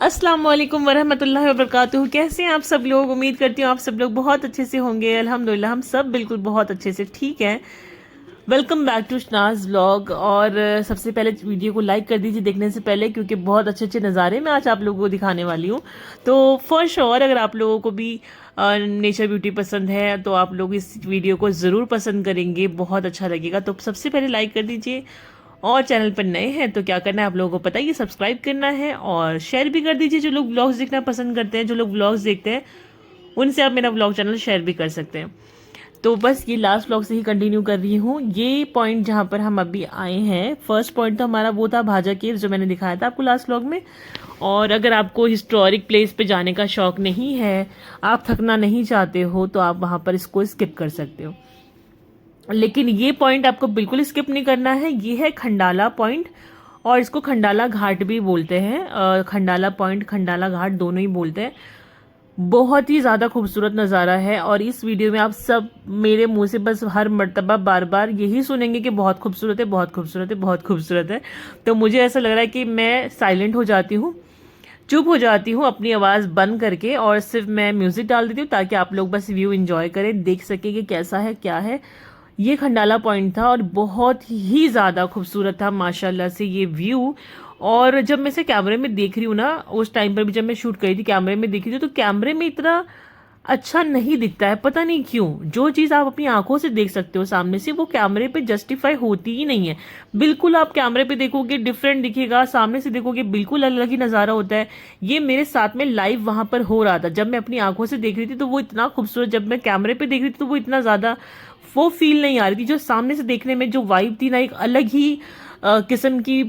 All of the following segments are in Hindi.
अस्सलाम वालेकुम वरहमतुल्लाहि वबरकातुहू। कैसे हैं आप सब लोग? उम्मीद करती हूँ आप सब लोग बहुत अच्छे से होंगे। अल्हम्दुलिल्लाह हम सब बिल्कुल बहुत अच्छे से ठीक हैं। Welcome back to Shanaz vlog. और सबसे पहले वीडियो को लाइक कर दीजिए देखने से पहले, क्योंकि बहुत अच्छे अच्छे नज़ारे मैं आज आप लोगों को दिखाने वाली हूँ। तो फॉर श्योर अगर आप लोगों को भी नेचर ब्यूटी पसंद है तो आप लोग इस वीडियो को ज़रूर पसंद करेंगे, बहुत अच्छा लगेगा। तो सबसे पहले लाइक कर दीजिए, और चैनल पर नए हैं तो क्या करना है आप लोगों को पता है, ये सब्सक्राइब करना है और शेयर भी कर दीजिए। जो लोग व्लॉग्स देखना पसंद करते हैं, जो लोग व्लॉग्स देखते हैं, उनसे आप मेरा व्लॉग चैनल शेयर भी कर सकते हैं। तो बस ये लास्ट व्लॉग से ही कंटिन्यू कर रही हूँ। ये पॉइंट जहाँ पर हम अभी आए हैं, फर्स्ट पॉइंट तो हमारा वो था भाजा केव, जो मैंने दिखाया था आपको लास्ट व्लॉग में। और अगर आपको हिस्टोरिक प्लेस पे जाने का शौक नहीं है, आप थकना नहीं चाहते हो, तो आप वहाँ पर इसको स्किप कर सकते हो। लेकिन ये पॉइंट आपको बिल्कुल स्किप नहीं करना है। ये है खंडाला पॉइंट, और इसको खंडाला घाट भी बोलते हैं। खंडाला पॉइंट, खंडाला घाट दोनों ही बोलते हैं। बहुत ही ज़्यादा खूबसूरत नज़ारा है, और इस वीडियो में आप सब मेरे मुंह से बस हर मर्तबा बार बार यही सुनेंगे कि बहुत खूबसूरत है, बहुत खूबसूरत है, बहुत खूबसूरत है। तो मुझे ऐसा लग रहा है कि मैं साइलेंट हो जाती हूँ, चुप हो जाती हूँ, अपनी आवाज़ बंद करके, और सिर्फ मैं म्यूज़िक डाल देती हूँ ताकि आप लोग बस व्यू एंजॉय करें, देख सकें कि कैसा है क्या है। ये खंडाला पॉइंट था और बहुत ही ज़्यादा खूबसूरत था माशाल्लाह से ये व्यू। और जब मैं इसे कैमरे में देख रही हूँ ना, उस टाइम पर भी जब मैं शूट करी थी कैमरे में देख रही थी, तो कैमरे में इतना अच्छा नहीं दिखता है, पता नहीं क्यों। जो चीज़ आप अपनी आंखों से देख सकते हो सामने से, वो कैमरे पे जस्टिफाई होती ही नहीं है। बिल्कुल आप कैमरे पे देखोगे डिफरेंट दिखेगा, सामने से देखोगे बिल्कुल अलग ही नज़ारा होता है। ये मेरे साथ में लाइव वहां पर हो रहा था। जब मैं अपनी आंखों से देख रही थी तो वो इतना खूबसूरत, जब मैं कैमरे पे देख रही थी तो वो इतना ज़्यादा वो फील नहीं आ रही थी। जो सामने से देखने में जो वाइब थी ना, एक अलग ही किस्म की,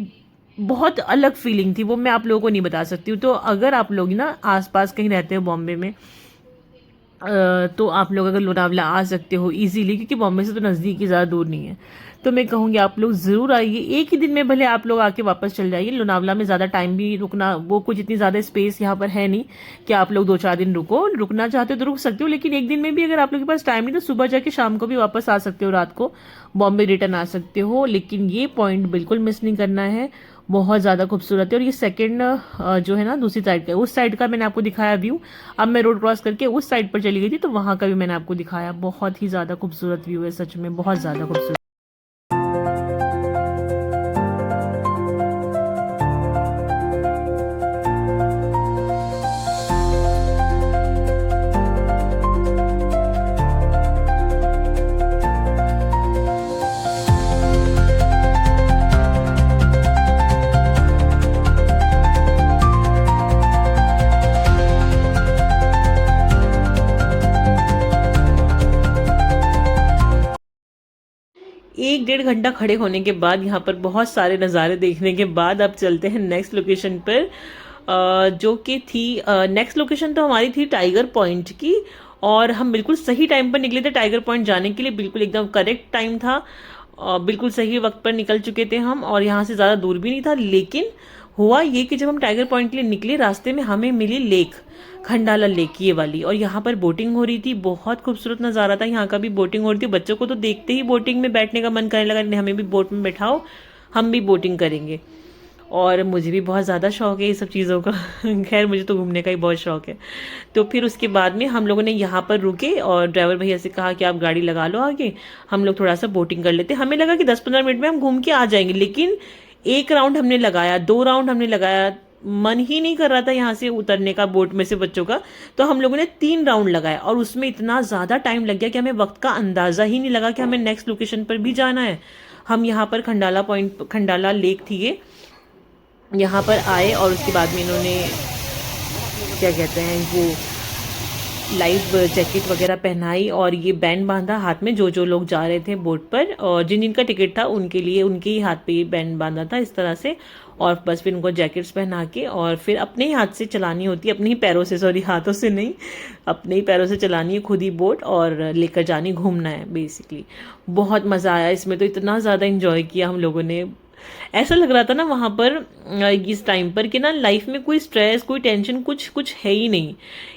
बहुत अलग फीलिंग थी, वो मैं आप लोगों को नहीं बता सकती हूँ। तो अगर आप लोग ना आसपास कहीं रहते हो बॉम्बे में, तो आप लोग अगर लोनावला आ सकते हो इजीली, क्योंकि बॉम्बे से तो नज़दीक ही, ज़्यादा दूर नहीं है। तो मैं कहूँगी आप लोग ज़रूर आइए। एक ही दिन में भले आप लोग आके वापस चल जाइए। लोनावला में ज़्यादा टाइम भी रुकना, वो कुछ इतनी ज़्यादा स्पेस यहाँ पर है नहीं कि आप लोग 2-4 दिन रुको। रुकना चाहते हो तो रुक सकते हो, लेकिन एक दिन में भी अगर आप लोग के पास टाइम नहीं तो सुबह जाके शाम को भी वापस आ सकते हो, रात को बॉम्बे रिटर्न आ सकते हो। लेकिन ये पॉइंट बिल्कुल मिस नहीं करना है, बहुत ज़्यादा खूबसूरत है। और ये सेकंड जो है ना, दूसरी साइड का, उस साइड का मैंने आपको दिखाया व्यू। अब मैं रोड क्रॉस करके उस साइड पर चली गई थी, तो वहाँ का भी मैंने आपको दिखाया। बहुत ही ज़्यादा खूबसूरत व्यू है, सच में बहुत ज़्यादा खूबसूरत। एक डेढ़ घंटा खड़े होने के बाद, यहाँ पर बहुत सारे नज़ारे देखने के बाद, अब चलते हैं नेक्स्ट लोकेशन पर, जो कि थी नेक्स्ट लोकेशन तो हमारी थी टाइगर पॉइंट की। और हम बिल्कुल सही टाइम पर निकले थे टाइगर पॉइंट जाने के लिए, बिल्कुल एकदम करेक्ट टाइम था, बिल्कुल सही वक्त पर निकल चुके थे हम, और यहाँ से ज़्यादा दूर भी नहीं था। लेकिन हुआ ये कि जब हम टाइगर पॉइंट के लिए निकले, रास्ते में हमें मिली लेक, खंडाला लेक ये वाली, और यहाँ पर बोटिंग हो रही थी। बहुत खूबसूरत नज़ारा था, यहाँ का भी बोटिंग हो रही थी। बच्चों को तो देखते ही बोटिंग में बैठने का मन करने लगा, नहीं हमें भी बोट में बैठाओ, हम भी बोटिंग करेंगे। और मुझे भी बहुत ज़्यादा शौक है ये सब चीज़ों का खैर मुझे तो घूमने का ही बहुत शौक है। तो फिर उसके बाद में हम लोगों ने यहाँ पर रुके, और ड्राइवर भैया से कहा कि आप गाड़ी लगा लो आगे, हम लोग थोड़ा सा बोटिंग कर लेते। हमें लगा कि 10-15 मिनट में हम घूम के आ जाएंगे, लेकिन एक राउंड हमने लगाया, 2 राउंड हमने लगाया, मन ही नहीं कर रहा था यहाँ से उतरने का बोट में से बच्चों का। तो हम लोगों ने 3 राउंड लगाया, और उसमें इतना ज़्यादा टाइम लग गया कि हमें वक्त का अंदाज़ा ही नहीं लगा कि हमें नेक्स्ट लोकेशन पर भी जाना है। हम यहाँ पर खंडाला पॉइंट, खंडाला लेक थी ये, यहाँ पर आए, और उसके बाद में इन्होंने क्या कहते हैं वो लाइव जैकेट वगैरह पहनाई, और ये बैंड बांधा हाथ में, जो जो लोग जा रहे थे बोट पर, और जिन जिनका टिकट था उनके लिए उनके ही हाथ पे ये बैंड बांधा था इस तरह से। और बस फिर उनको जैकेट्स पहना के, और फिर अपने ही हाथ से चलानी होती है, अपने ही पैरों से, सॉरी हाथों से नहीं, अपने ही पैरों से चलानी है खुद ही बोट, और लेकर जानी, घूमना है बेसिकली। बहुत मज़ा आया इसमें, तो इतना ज़्यादा इंजॉय किया हम लोगों ने। ऐसा लग रहा था ना वहाँ पर इस टाइम पर कि ना लाइफ में कोई स्ट्रेस, कोई टेंशन, कुछ कुछ है ही नहीं।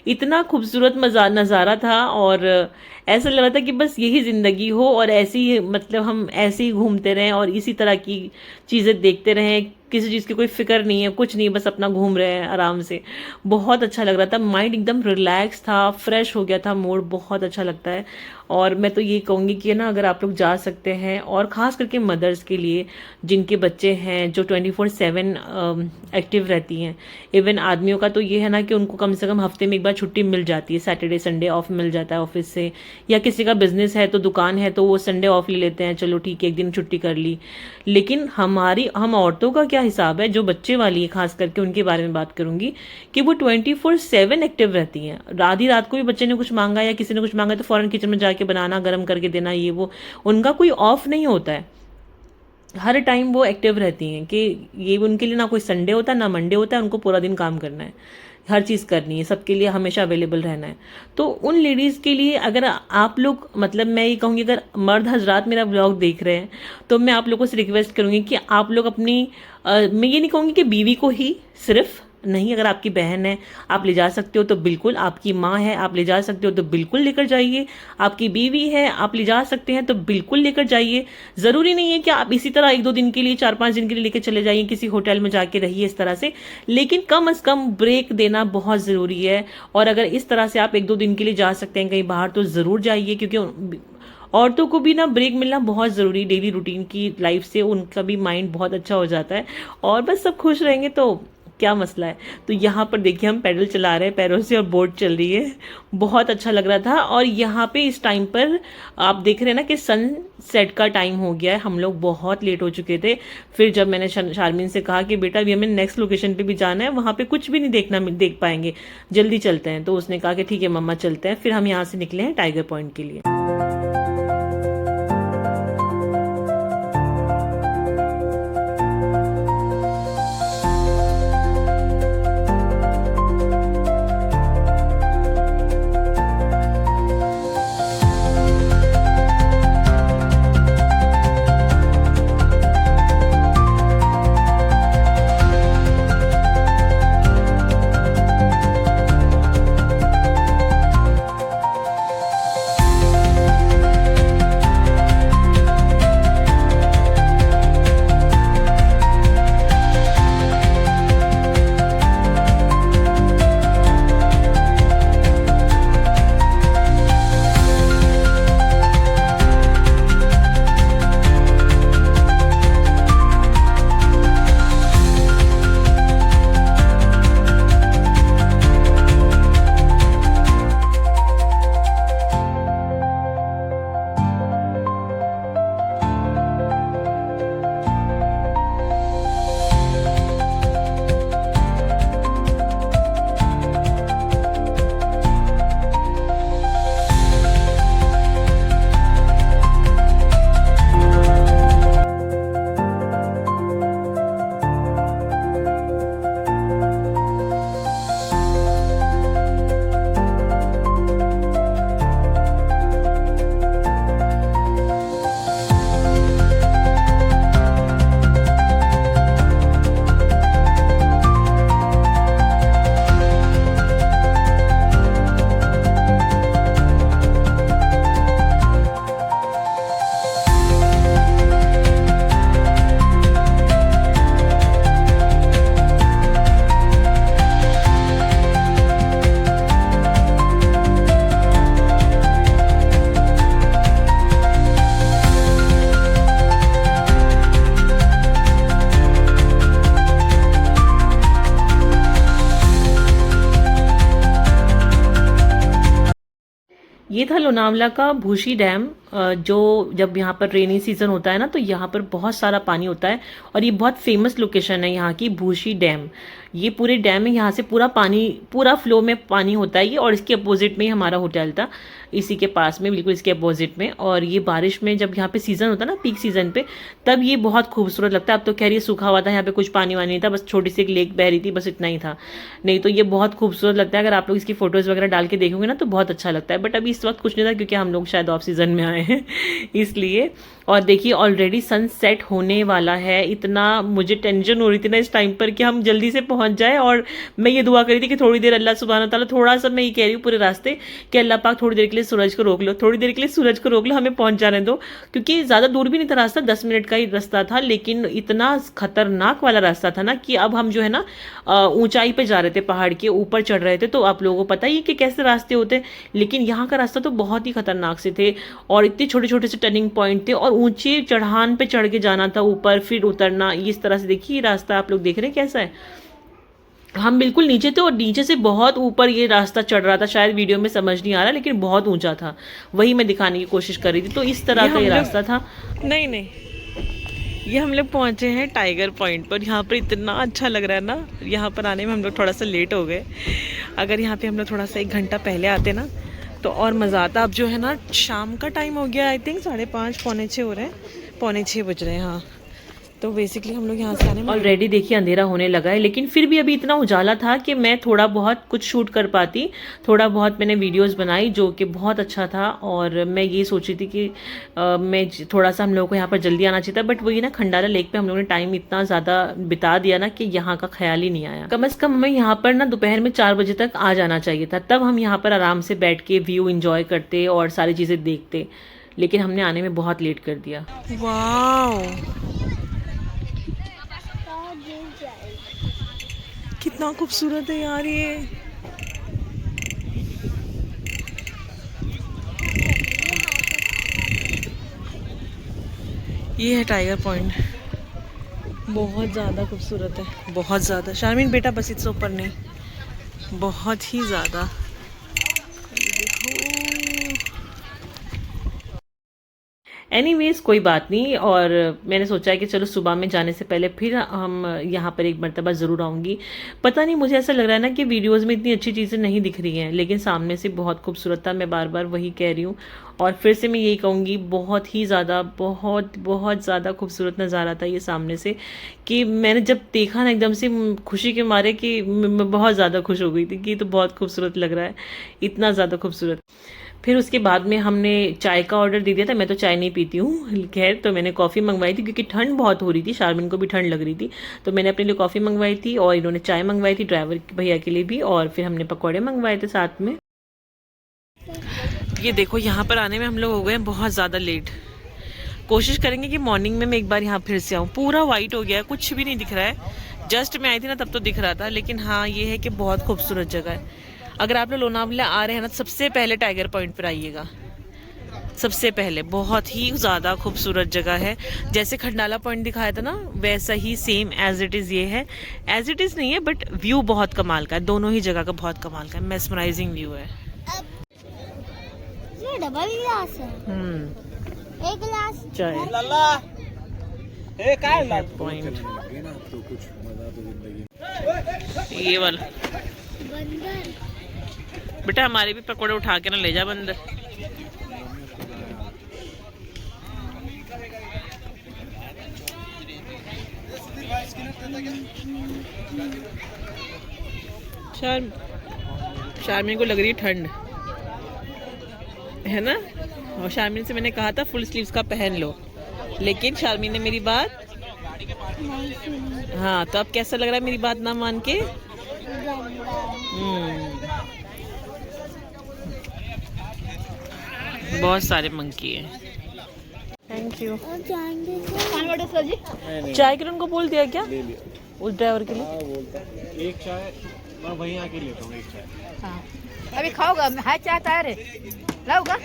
इतना खूबसूरत मजा नज़ारा था, और ऐसा लग रहा था कि बस यही ज़िंदगी हो, और ऐसे ही मतलब हम ऐसे ही घूमते रहें और इसी तरह की चीज़ें देखते रहें, किसी चीज़ की कोई फिक्र नहीं है, कुछ नहीं, बस अपना घूम रहे हैं आराम से। बहुत अच्छा लग रहा था, माइंड एकदम रिलैक्स था, फ्रेश हो गया था मूड, बहुत अच्छा लगता है। और मैं तो ये कहूँगी कि ना अगर आप लोग जा सकते हैं, और ख़ास करके मदर्स के लिए जिनके बच्चे हैं जो 24/7 एक्टिव रहती हैं। इवन आदमियों का तो ये है ना कि उनको कम से कम हफ्ते में एक बार छुट्टी मिल जाती है, सैटरडे संडे ऑफ मिल जाता है ऑफिस से, या किसी का बिजनेस है तो दुकान है तो वो संडे ऑफ ले लेते हैं, चलो ठीक है एक दिन छुट्टी कर ली। लेकिन हम औरतों का क्या हिसाब है, जो बच्चे वाली है खास करके उनके बारे में बात करूंगी, कि वो 24/7 एक्टिव रहती हैं। आधी रात को भी बच्चे ने कुछ मांगा या किसी ने कुछ मांगा तो फौरन किचन में जाके बनाना, गर्म करके देना, ये वो, उनका कोई ऑफ नहीं होता है। हर टाइम वो एक्टिव रहती हैं कि ये उनके लिए ना कोई संडे होता है ना मंडे होता है, उनको पूरा दिन काम करना है, हर चीज़ करनी है, सबके लिए हमेशा अवेलेबल रहना है। तो उन लेडीज़ के लिए अगर आप लोग, मतलब मैं ये कहूँगी अगर मर्द हजरात मेरा ब्लॉग देख रहे हैं तो मैं आप लोगों से रिक्वेस्ट करूँगी कि आप लोग अपनी मैं ये नहीं कहूँगी कि बीवी को ही सिर्फ नहीं, अगर आपकी बहन है आप ले जा सकते हो तो बिल्कुल, आपकी माँ है आप ले जा सकते हो तो बिल्कुल लेकर जाइए, आपकी बीवी है आप ले जा सकते हैं तो बिल्कुल लेकर जाइए। ज़रूरी नहीं है कि आप इसी तरह 1-2 दिन के लिए, 4-5 दिन के लिए लेकर चले जाइए, किसी होटल में जाके रहिए इस तरह से, लेकिन कम से कम ब्रेक देना बहुत ज़रूरी है। और अगर इस तरह से आप 1-2 दिन के लिए जा सकते हैं कहीं बाहर तो ज़रूर जाइए, क्योंकि औरतों को भी ना ब्रेक मिलना बहुत ज़रूरी, डेली रूटीन की लाइफ से उनका भी माइंड बहुत अच्छा हो जाता है, और बस सब खुश रहेंगे तो क्या मसला है। तो यहाँ पर देखिए हम पैडल चला रहे हैं पैरों से और बोट चल रही है, बहुत अच्छा लग रहा था। और यहाँ पे इस टाइम पर आप देख रहे हैं ना कि सनसेट का टाइम हो गया है, हम लोग बहुत लेट हो चुके थे। फिर जब मैंने शारमीन से कहा कि बेटा अभी हमें नेक्स्ट लोकेशन पे भी जाना है, वहाँ पे कुछ भी नहीं देख पाएंगे, जल्दी चलते हैं, तो उसने कहा कि ठीक है मम्मा चलते हैं। फिर हम यहाँ से निकले हैं टाइगर पॉइंट के लिए। ये था लोनावला का भूशी डैम, जो जब यहाँ पर रेनी सीजन होता है ना तो यहाँ पर बहुत सारा पानी होता है, और ये बहुत फेमस लोकेशन है यहाँ की, भूशी डैम। ये पूरे डैम में यहाँ से पूरा पानी, पूरा फ्लो में पानी होता है ये, और इसके अपोजिट में ही हमारा होटल था, इसी के पास में, बिल्कुल इसके अपोजिट में। और ये बारिश में जब यहाँ पे सीजन होता है ना, पीक सीजन पे, तब ये बहुत खूबसूरत लगता है। अब तो कह रही सूखा हुआ था, यहाँ पे कुछ पानी वानी नहीं था, बस छोटी सी एक लेक बह रही थी, बस इतना ही था। नहीं तो ये बहुत खूबसूरत लगता है, अगर आप लोग इसकी फोटोज वगैरह डाल के देखोगे ना तो बहुत अच्छा लगता है। बट अभी इस वक्त कुछ नहीं था क्योंकि हम लोग शायद ऑफ सीजन में आए हैं इसलिए। और देखिए ऑलरेडी सनसेट होने वाला है, इतना मुझे टेंशन हो रही थी ना इस टाइम पर कि हम जल्दी से पहुंच पहुंच जाए। और मैं ये दुआ करी थी कि थोड़ी देर अल्लाह सुब्हान ताला, थोड़ा सा मैं ये कह रही हूँ पूरे रास्ते कि अल्लाह पाक थोड़ी देर के लिए सूरज को रोक लो, थोड़ी देर के लिए सूरज को रोक लो, हमें पहुंच जाने दो। क्योंकि ज़्यादा दूर भी नहीं था रास्ता, 10 मिनट का ही रास्ता था, लेकिन इतना खतरनाक वाला रास्ता था ना कि अब हम जो है ना ऊंचाई पे जा रहे थे, पहाड़ के ऊपर चढ़ रहे थे। तो आप लोगों को पता ही है कि कैसे रास्ते होते हैं, लेकिन यहाँ का रास्ता तो बहुत ही खतरनाक से थे और इतने छोटे छोटे से टर्निंग पॉइंट थे और ऊंचे चढ़ान पे चढ़ के जाना था ऊपर, फिर उतरना। इस तरह से देखिए रास्ता आप लोग देख रहे हैं कैसा है। हम बिल्कुल नीचे थे और नीचे से बहुत ऊपर ये रास्ता चढ़ रहा था, शायद वीडियो में समझ नहीं आ रहा, लेकिन बहुत ऊंचा था, वही मैं दिखाने की कोशिश कर रही थी। तो इस तरह का ये रास्ता था। नहीं नहीं, ये हम लोग पहुंचे हैं टाइगर पॉइंट पर। यहाँ पर इतना अच्छा लग रहा है ना, यहाँ पर आने में हम लोग थोड़ा सा लेट हो गए। अगर यहाँ पे हम लोग थोड़ा सा 1 घंटा पहले आते ना तो और मज़ा आता। अब जो है ना शाम का टाइम हो गया, आई थिंक 5:30 पौने 6 हो रहे हैं, पौने 6 बज रहे हैं। हाँ, तो बेसिकली हम लोग यहाँ से आने में ऑलरेडी देखिए अंधेरा होने लगा है, लेकिन फिर भी अभी इतना उजाला था कि मैं थोड़ा बहुत कुछ शूट कर पाती। थोड़ा बहुत मैंने वीडियोस बनाई जो कि बहुत अच्छा था। और मैं ये सोच रही थी कि मैं थोड़ा सा हम लोगों को यहाँ पर जल्दी आना चाहिए था, बट वही ना खंडाला लेक पे हम लोगों ने टाइम इतना ज़्यादा बिता दिया ना कि यहाँ का ख्याल ही नहीं आया। कम से कम हमें यहाँ पर ना दोपहर में 4 बजे तक आ जाना चाहिए था, तब हम यहाँ पर आराम से बैठ के व्यू इंजॉय करते और सारी चीज़ें देखते, लेकिन हमने आने में बहुत लेट कर दिया। वाह, कितना खूबसूरत है यार ये है टाइगर पॉइंट। बहुत ज़्यादा खूबसूरत है, बहुत ज़्यादा। शारमीन बेटा बस इससे ऊपर नहीं, बहुत ही ज़्यादा। एनीवेज कोई बात नहीं। और मैंने सोचा है कि चलो सुबह में जाने से पहले फिर हम यहाँ पर एक मरतबा ज़रूर आऊँगी। पता नहीं, मुझे ऐसा लग रहा है ना कि वीडियोस में इतनी अच्छी चीज़ें नहीं दिख रही हैं, लेकिन सामने से बहुत खूबसूरत था। मैं बार बार वही कह रही हूँ और फिर से मैं यही कहूँगी, बहुत ही ज़्यादा, बहुत बहुत ज़्यादा खूबसूरत नज़ारा था ये सामने से, कि मैंने जब देखा ना एकदम से खुशी के मारे कि मैं बहुत ज़्यादा खुश हो गई थी कि ये तो बहुत खूबसूरत लग रहा है, इतना ज़्यादा खूबसूरत। फिर उसके बाद में हमने चाय का ऑर्डर दे दिया था। मैं तो चाय नहीं पीती हूँ, खैर, तो मैंने कॉफ़ी मंगवाई थी क्योंकि ठंड बहुत हो रही थी, शारमिन को भी ठंड लग रही थी, तो मैंने अपने लिए कॉफ़ी मंगवाई थी और इन्होंने चाय मंगवाई थी ड्राइवर भैया के लिए भी, और फिर हमने पकौड़े मंगवाए थे साथ में। ये देखो यहाँ पर आने में हम लोग हो गए बहुत ज़्यादा लेट। कोशिश करेंगे कि मॉर्निंग में मैं एक बार यहाँ फिर से आऊँ। पूरा वाइट हो गया, कुछ भी नहीं दिख रहा है। जस्ट मैं आई थी ना तब तो दिख रहा था, लेकिन हाँ ये है कि बहुत खूबसूरत जगह है। अगर आप लोग लोनावला आ रहे हैं ना, सबसे पहले टाइगर पॉइंट पर आइएगा, सबसे पहले। बहुत ही ज़्यादा खूबसूरत जगह है। जैसे खंडाला पॉइंट दिखाया था ना, वैसा ही सेम एज इट इज़ ये है। एज इट इज़ नहीं है, बट व्यू बहुत कमाल का है, दोनों ही जगह का बहुत कमाल का है, मेस्मराइजिंग व्यू है। डबल गिलास है, एक गिलास चाय पॉइंट, ये वाला। बेटा हमारे भी पकौड़े उठा के ना ले जा बंदर। शारमीन को लग रही है ठंड, है ना, और शारमीन से मैंने कहा था फुल स्लीव्स का पहन लो, लेकिन शारमीन ने मेरी बात नहीं सुनी। हाँ, तो अब कैसा लग रहा है मेरी बात ना मान के? बहुत सारे मंकी हैं। Thank you. चाय के उनको बोल दिया क्या? ले लिया उस ड्राइवर के लिए। एक चाय मैं वहीं आके लेता हूँ, एक चाय। हाँ। अभी खाओगा? है चाय तैयार है, लाऊंगा?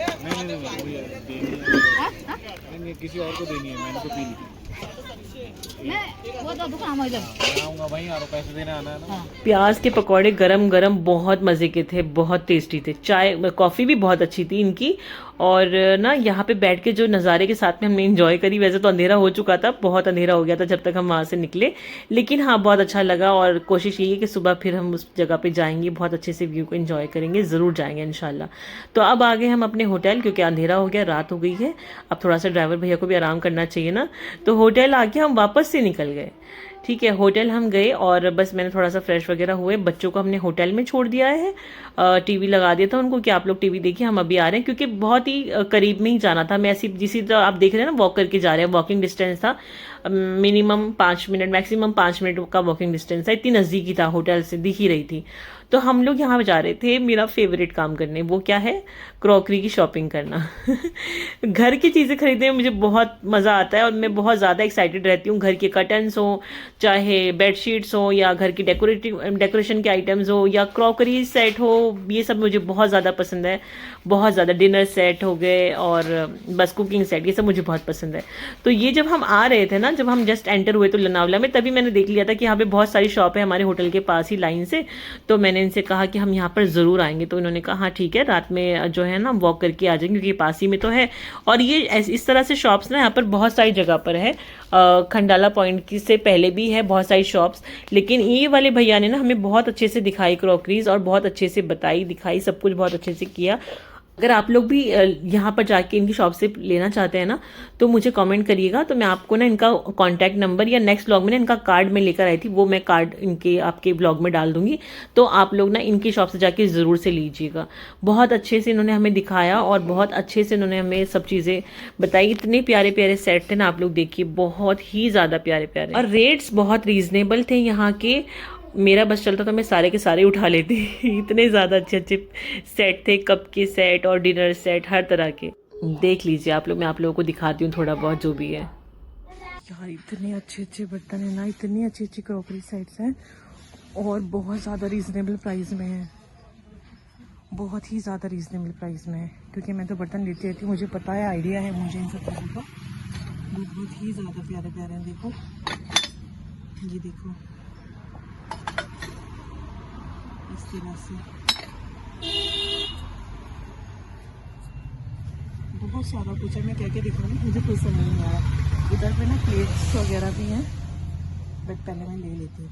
नहीं, किसी और को देनी है, मैंने तो पी ली। मैं वो तो दुकान में आऊँगा वहीं, आ पैसे देने आना है ना। हाँ। प्याज के पकौड़े गरम गरम बहुत मज़े के थे, बहुत टेस्टी थे। चाय कॉफ़ी भी बहुत अच्छी थी इनकी। और ना यहाँ पे बैठ के जो नज़ारे के साथ में हमने एंजॉय करी, वैसे तो अंधेरा हो चुका था, बहुत अंधेरा हो गया था जब तक हम वहाँ से निकले, लेकिन हाँ बहुत अच्छा लगा। और कोशिश यही है कि सुबह फिर हम उस जगह पे जाएंगे, बहुत अच्छे से व्यू को एंजॉय करेंगे, ज़रूर जाएंगे इंशाल्लाह। तो अब आ गए हम अपने होटल, क्योंकि अंधेरा हो गया, रात हो गई है, अब थोड़ा सा ड्राइवर भैया को भी आराम करना चाहिए ना। तो होटल आके हम वापस से निकल गए। ठीक है, होटल हम गए और बस मैंने थोड़ा सा फ्रेश वगैरह हुए, बच्चों को हमने होटल में छोड़ दिया है, टीवी लगा दिया था उनको कि आप लोग टीवी देखिए, हम अभी आ रहे हैं, क्योंकि बहुत ही करीब में ही जाना था। मैं ऐसी जिसी तरह आप देख रहे हैं ना, वॉक करके जा रहे हैं, वॉकिंग डिस्टेंस था, मिनिमम 5 मिनट, मैक्सिमम 5 मिनट का वॉकिंग डिस्टेंस है, इतनी नज़दीकी था, होटल से दिख ही रही थी। तो हम लोग यहाँ जा रहे थे मेरा फेवरेट काम करने, वो क्या है, क्रॉकरी की शॉपिंग करना। घर की चीज़ें खरीदने में मुझे बहुत मज़ा आता है और मैं बहुत ज़्यादा एक्साइटेड रहती हूँ। घर के कर्टन्स हो, चाहे बेडशीट्स हो, या घर की डेकोरेशन के आइटम्स हो, या क्रॉकरी सेट हो, ये सब मुझे बहुत ज़्यादा पसंद है। बहुत ज़्यादा डिनर सेट हो गए और बस कुकिंग सेट, ये सब मुझे बहुत पसंद है। तो ये जब हम आ रहे थे ना, जब हम जस्ट एंटर हुए तो लोनावला में, तभी मैंने देख लिया था कि यहाँ पे बहुत सारी शॉप है हमारे होटल के पास ही लाइन से। तो मैंने इनसे कहा कि हम यहाँ पर ज़रूर आएंगे, तो इन्होंने कहा हाँ ठीक है, रात में जो है ना वॉक करके आ जाएंगे क्योंकि पास ही में तो है। और ये इस तरह से शॉप्स ना यहाँ पर बहुत सारी जगह पर है। खंडाला पॉइंट की से पहले भी है बहुत सारी शॉप्स, लेकिन ये वाले भैया ने ना हमें बहुत अच्छे से दिखाई क्रॉकरीज, और बहुत अच्छे से बताई, दिखाई, सब कुछ बहुत अच्छे से किया। अगर आप लोग भी यहाँ पर जाके इनकी शॉप से लेना चाहते हैं ना, तो मुझे कमेंट करिएगा, तो मैं आपको ना इनका कॉन्टैक्ट नंबर या नेक्स्ट ब्लॉग में ना इनका कार्ड में लेकर आई थी, वो मैं कार्ड इनके आपके ब्लॉग में डाल दूंगी। तो आप लोग ना इनकी शॉप से जाके ज़रूर से लीजिएगा। बहुत अच्छे से इन्होंने हमें दिखाया और बहुत अच्छे से इन्होंने हमें सब चीज़ें बताई। इतने प्यारे प्यारे सेट थे ना, आप लोग देखिए, बहुत ही ज़्यादा प्यारे प्यारे, और रेट्स बहुत रीजनेबल थे यहाँ के। मेरा बस चलता तो मैं सारे के सारे उठा लेती। इतने ज़्यादा अच्छे अच्छे सेट थे, कप के सेट और डिनर सेट, हर तरह के। देख लीजिए आप लोग, मैं आप लोगों को दिखाती हूँ थोड़ा बहुत जो भी है। यार इतने अच्छे अच्छे बर्तन है ना, इतनी अच्छी अच्छी क्रॉकरी सेट्स हैं और बहुत ज़्यादा रीज़नेबल प्राइस में है, बहुत ही ज़्यादा रीज़नेबल प्राइस में है। क्योंकि मैं तो बर्तन लेती रहती हूँ, मुझे पता है, आइडिया है मुझे इन सब चीज़ों का। बहुत ही ज़्यादा प्यारे प्यारे हैं। देखो ये देखो, इस तरह से बहुत सारा कुछ है। मैं क्या क्या दिखाऊंगी, मुझे कोई समझ नहीं आ रहा। इधर पे ना प्लेट्स वगैरह भी हैं, बट पहले मैं ले लेती हूँ।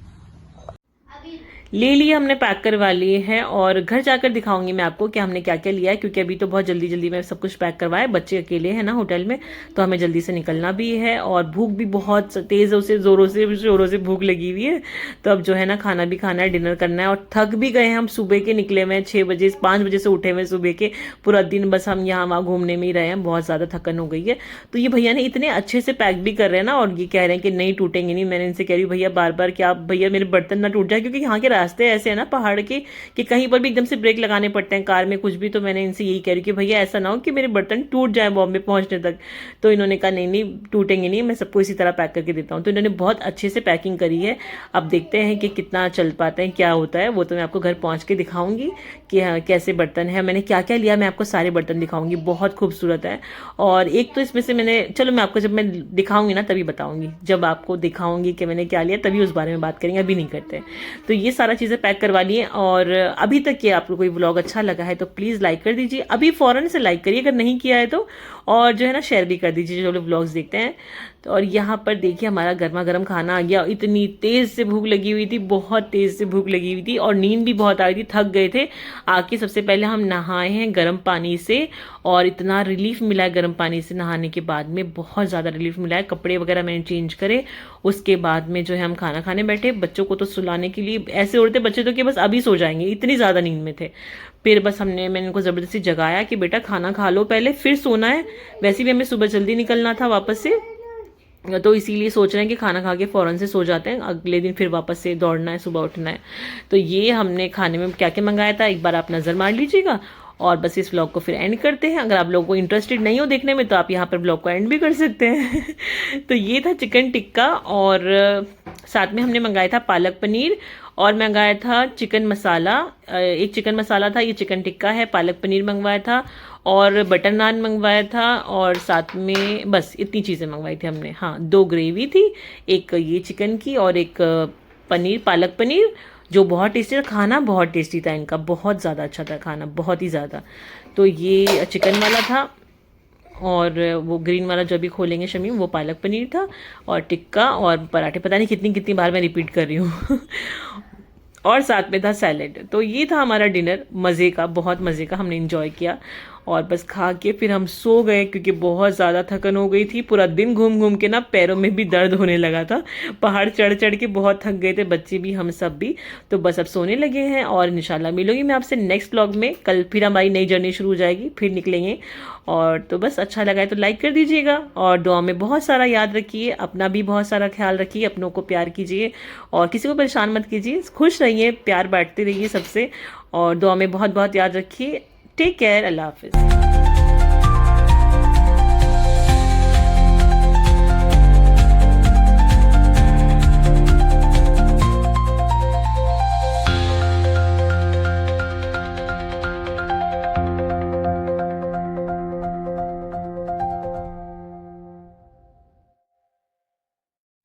ले लिए हमने, पैक करवा लिए हैं, और घर जाकर दिखाऊंगी मैं आपको कि हमने क्या क्या लिया है, क्योंकि अभी तो बहुत जल्दी जल्दी में सब कुछ पैक करवाया। बच्चे अकेले हैं ना होटल में, तो हमें जल्दी से निकलना भी है, और भूख भी बहुत तेज़ से ज़ोरों से भूख लगी हुई है। तो अब जो है ना खाना भी खाना है, डिनर करना है, और थक भी गए। हम सुबह के निकले हुए हैं 6 बजे, 5 बजे से उठे हुए सुबह के, पूरा दिन बस हम यहाँ वहाँ घूमने में ही रहे हैं, बहुत ज़्यादा थकन हो गई है। तो ये भैया ने इतने अच्छे से पैक भी कर रहे हैं ना, और ये कह रहे हैं कि नहीं टूटेंगे नहीं। मैंने इनसे कह रही भैया बार बार कि आप भैया मेरे बर्तन ना टूट जाए, क्योंकि यहाँ के रास्ते ऐसे है ना पहाड़ के कि कहीं पर भी एकदम से ब्रेक लगाने पड़ते हैं कार में, कुछ भी। तो मैंने इनसे यही कह रही कि भैया ऐसा ना हो कि मेरे बर्तन टूट जाए बॉम्बे पहुंचने तक। तो इन्होंने कहा नहीं नहीं टूटेंगे नहीं, मैं सबको इसी तरह पैक करके देता हूँ। तो इन्होंने बहुत अच्छे से पैकिंग करी है। अब देखते हैं कि कितना चल पाते हैं, क्या होता है, वो तो मैं आपको घर पहुँच के दिखाऊंगी कि हाँ कैसे बर्तन है, मैंने क्या क्या लिया, मैं आपको सारे बर्तन दिखाऊंगी। बहुत खूबसूरत है। और एक तो इसमें से मैंने, चलो मैं आपको जब मैं दिखाऊंगी ना तभी बताऊंगी, जब आपको दिखाऊंगी कि मैंने क्या लिया तभी उस बारे में बात करेंगे, अभी नहीं करते। तो ये सारा चीज़ें पैक करवा लिए। और अभी तक ये आपको कोई व्लॉग अच्छा लगा है तो प्लीज़ लाइक कर दीजिए, अभी फ़ौरन से लाइक करिए अगर नहीं किया है तो, और जो है ना शेयर भी कर दीजिए जो लोग व्लॉग्स देखते हैं। तो और यहाँ पर देखिए हमारा गर्मा गर्म खाना आ गया। इतनी तेज़ से भूख लगी हुई थी, बहुत तेज़ से भूख लगी हुई थी, और नींद भी बहुत आ रही थी, थक गए थे। आके सबसे पहले हम नहाए हैं गर्म पानी से, और इतना रिलीफ मिला है गर्म पानी से नहाने के बाद में, बहुत ज़्यादा रिलीफ मिला है। कपड़े वगैरह मैंने चेंज करे, उसके बाद में जो है हम खाना खाने बैठे। बच्चों को तो सुलाने के लिए ऐसे उड़ते बच्चे तो कि बस अभी सो जाएंगे, इतनी ज़्यादा नींद में थे। फिर बस मैंने इनको ज़बरदस्ती जगाया कि बेटा खाना खा लो पहले, फिर सोना है। वैसे भी हमें सुबह जल्दी निकलना था वापस से, तो इसीलिए सोच रहे हैं कि खाना खा के फ़ौरन से सो जाते हैं, अगले दिन फिर वापस से दौड़ना है, सुबह उठना है। तो ये हमने खाने में क्या क्या मंगाया था एक बार आप नज़र मार लीजिएगा। और बस इस व्लॉग को फिर एंड करते हैं। अगर आप लोगों को इंटरेस्टेड नहीं हो देखने में तो आप यहाँ पर व्लॉग को एंड भी कर सकते हैं। तो ये था चिकन टिक्का, और साथ में हमने मंगाया था पालक पनीर, और मंगाया था चिकन मसाला। एक चिकन मसाला था, ये चिकन टिक्का है। पालक पनीर मंगवाया था, और बटर नान मंगवाया था, और साथ में बस इतनी चीज़ें मंगवाई थी हमने। हाँ 2 ग्रेवी थी, एक ये चिकन की और एक पनीर, पालक पनीर, जो बहुत टेस्टी था। खाना बहुत टेस्टी था इनका, बहुत ज़्यादा अच्छा था खाना, बहुत ही ज़्यादा। तो ये चिकन वाला था, और वो ग्रीन वाला जो अभी खोलेंगे शमीम वो पालक पनीर था, और टिक्का और पराठे, पता नहीं कितनी कितनी बार मैं रिपीट कर रही हूँ। और साथ में था सैलेड। तो ये था हमारा डिनर, मज़े का, बहुत मज़े का, हमने इंजॉय किया। और बस खा के फिर हम सो गए क्योंकि बहुत ज़्यादा थकन हो गई थी। पूरा दिन घूम घूम के ना पैरों में भी दर्द होने लगा था, पहाड़ चढ़ चढ़ के बहुत थक गए थे, बच्चे भी हम सब भी। तो बस अब सोने लगे हैं और इंशाल्लाह मिलूंगी मैं आपसे नेक्स्ट व्लॉग में। कल फिर हमारी नई जर्नी शुरू हो जाएगी, फिर निकलेंगे। और तो बस अच्छा लगा है तो लाइक कर दीजिएगा और दुआ में बहुत सारा याद रखिए, अपना भी बहुत सारा ख्याल रखिए, अपनों को प्यार कीजिए और किसी को परेशान मत कीजिए, खुश रहिए, प्यार बांटते रहिए सबसे और दुआ में बहुत बहुत याद रखिए। टेक केयर, अल्लाह हाफिज़।